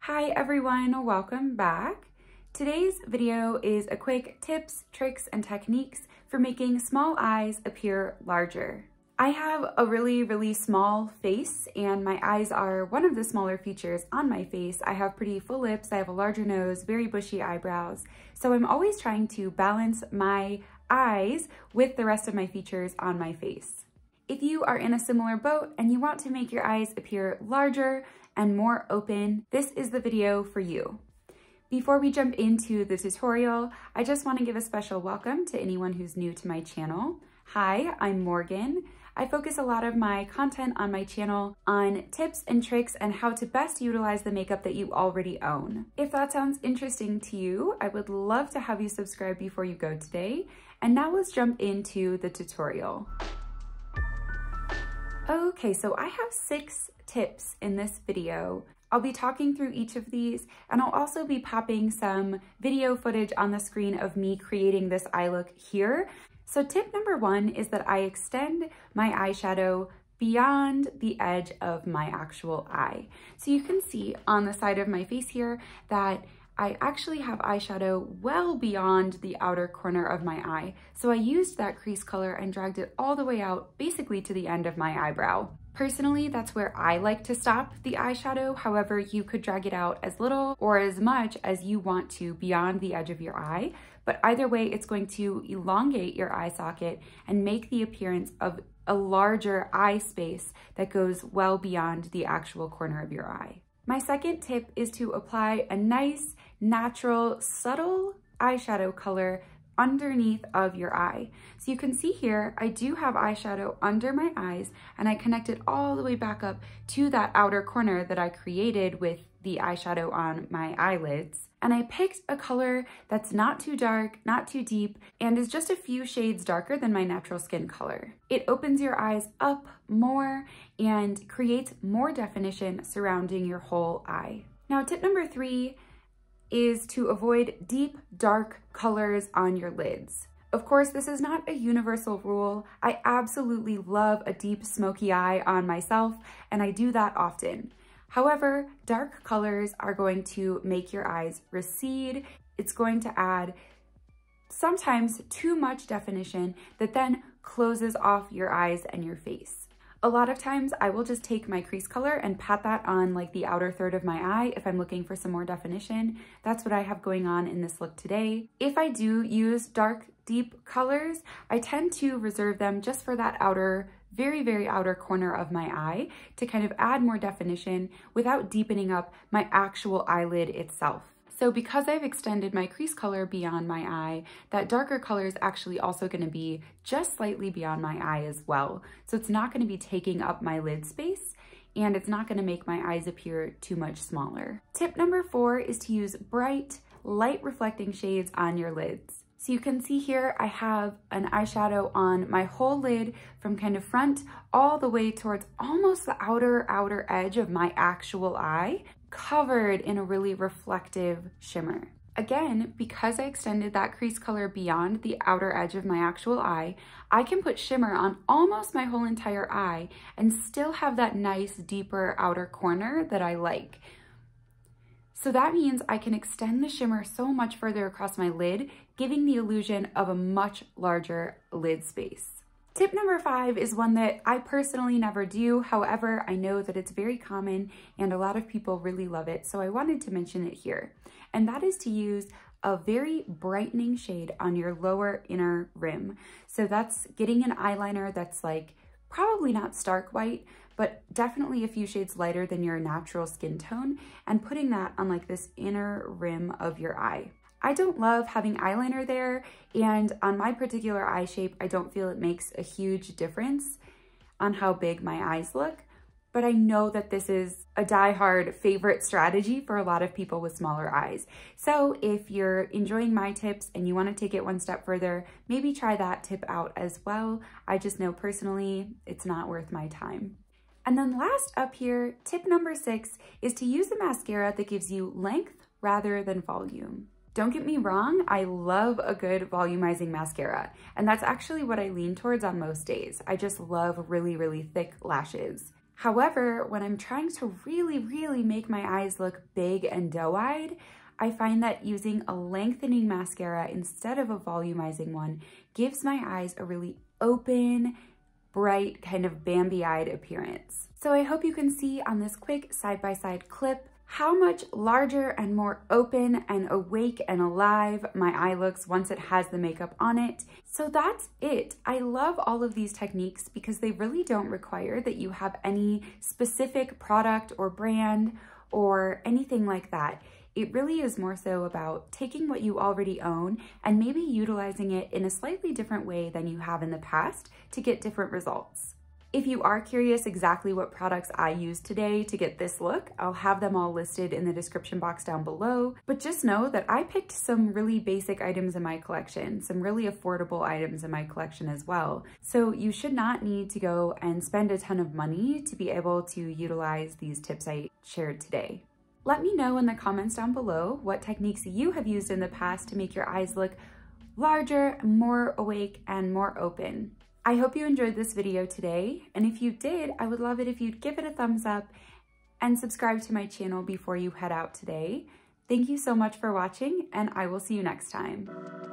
Hi everyone, welcome back. Today's video is a quick tips, tricks, and techniques for making small eyes appear larger. I have a really small face and my eyes are one of the smaller features on my face. I have pretty full lips, I have a larger nose, very bushy eyebrows, so I'm always trying to balance my eyes with the rest of my features on my face. If you are in a similar boat and you want to make your eyes appear larger and more open, this is the video for you. Before we jump into the tutorial, I just want to give a special welcome to anyone who's new to my channel. Hi, I'm Morgan. I focus a lot of my content on my channel on tips and tricks and how to best utilize the makeup that you already own. If that sounds interesting to you, I would love to have you subscribe before you go today. And now let's jump into the tutorial. Okay, so I have 6 tips in this video. I'll be talking through each of these, and I'll also be popping some video footage on the screen of me creating this eye look here. So tip number 1 is that I extend my eyeshadow beyond the edge of my actual eye. So you can see on the side of my face here that I actually have eyeshadow well beyond the outer corner of my eye. So I used that crease color and dragged it all the way out, basically to the end of my eyebrow. Personally, that's where I like to stop the eyeshadow. However, you could drag it out as little or as much as you want to beyond the edge of your eye. But either way, it's going to elongate your eye socket and make the appearance of a larger eye space that goes well beyond the actual corner of your eye. My second tip is to apply a nice, natural, subtle eyeshadow color underneath of your eye. So you can see here, I do have eyeshadow under my eyes and I connect it all the way back up to that outer corner that I created with the eyeshadow on my eyelids. And I picked a color that's not too dark, not too deep, and is just a few shades darker than my natural skin color. It opens your eyes up more and creates more definition surrounding your whole eye. Now, tip number 3 is to avoid deep, dark colors on your lids. Of course, this is not a universal rule. I absolutely love a deep, smoky eye on myself, and I do that often. However, dark colors are going to make your eyes recede. It's going to add sometimes too much definition that then closes off your eyes and your face. A lot of times I will just take my crease color and pat that on like the outer third of my eye if I'm looking for some more definition. That's what I have going on in this look today. If I do use dark, deep colors, I tend to reserve them just for that outer, very outer corner of my eye to kind of add more definition without deepening up my actual eyelid itself. So because I've extended my crease color beyond my eye, that darker color is actually also going to be just slightly beyond my eye as well. So it's not going to be taking up my lid space and it's not going to make my eyes appear too much smaller. Tip number 4 is to use bright, light reflecting shades on your lids. So you can see here I have an eyeshadow on my whole lid from kind of front all the way towards almost the outer edge of my actual eye, covered in a really reflective shimmer. Again, because I extended that crease color beyond the outer edge of my actual eye, I can put shimmer on almost my whole entire eye and still have that nice deeper outer corner that I like. So that means I can extend the shimmer so much further across my lid, giving the illusion of a much larger lid space. Tip number 5 is one that I personally never do. However, I know that it's very common and a lot of people really love it, so I wanted to mention it here. And that is to use a very brightening shade on your lower inner rim. So that's getting an eyeliner that's like probably not stark white, but definitely a few shades lighter than your natural skin tone, and putting that on like this inner rim of your eye. I don't love having eyeliner there, and on my particular eye shape, I don't feel it makes a huge difference on how big my eyes look, but I know that this is a die-hard favorite strategy for a lot of people with smaller eyes. So if you're enjoying my tips and you want to take it one step further, maybe try that tip out as well. I just know personally, it's not worth my time. And then last up here, tip number 6 is to use a mascara that gives you length rather than volume. Don't get me wrong, I love a good volumizing mascara, and that's actually what I lean towards on most days. I just love really thick lashes. However, when I'm trying to really make my eyes look big and doe-eyed, I find that using a lengthening mascara instead of a volumizing one gives my eyes a really open, bright, kind of Bambi-eyed appearance. So I hope you can see on this quick side-by-side clip how much larger and more open and awake and alive my eye looks once it has the makeup on it. So that's it. I love all of these techniques because they really don't require that you have any specific product or brand or anything like that. It really is more so about taking what you already own and maybe utilizing it in a slightly different way than you have in the past to get different results. If you are curious exactly what products I used today to get this look, I'll have them all listed in the description box down below. But just know that I picked some really basic items in my collection, some really affordable items in my collection as well. So you should not need to go and spend a ton of money to be able to utilize these tips I shared today. Let me know in the comments down below what techniques you have used in the past to make your eyes look larger, more awake, and more open. I hope you enjoyed this video today, and if you did, I would love it if you'd give it a thumbs up and subscribe to my channel before you head out today. Thank you so much for watching, and I will see you next time.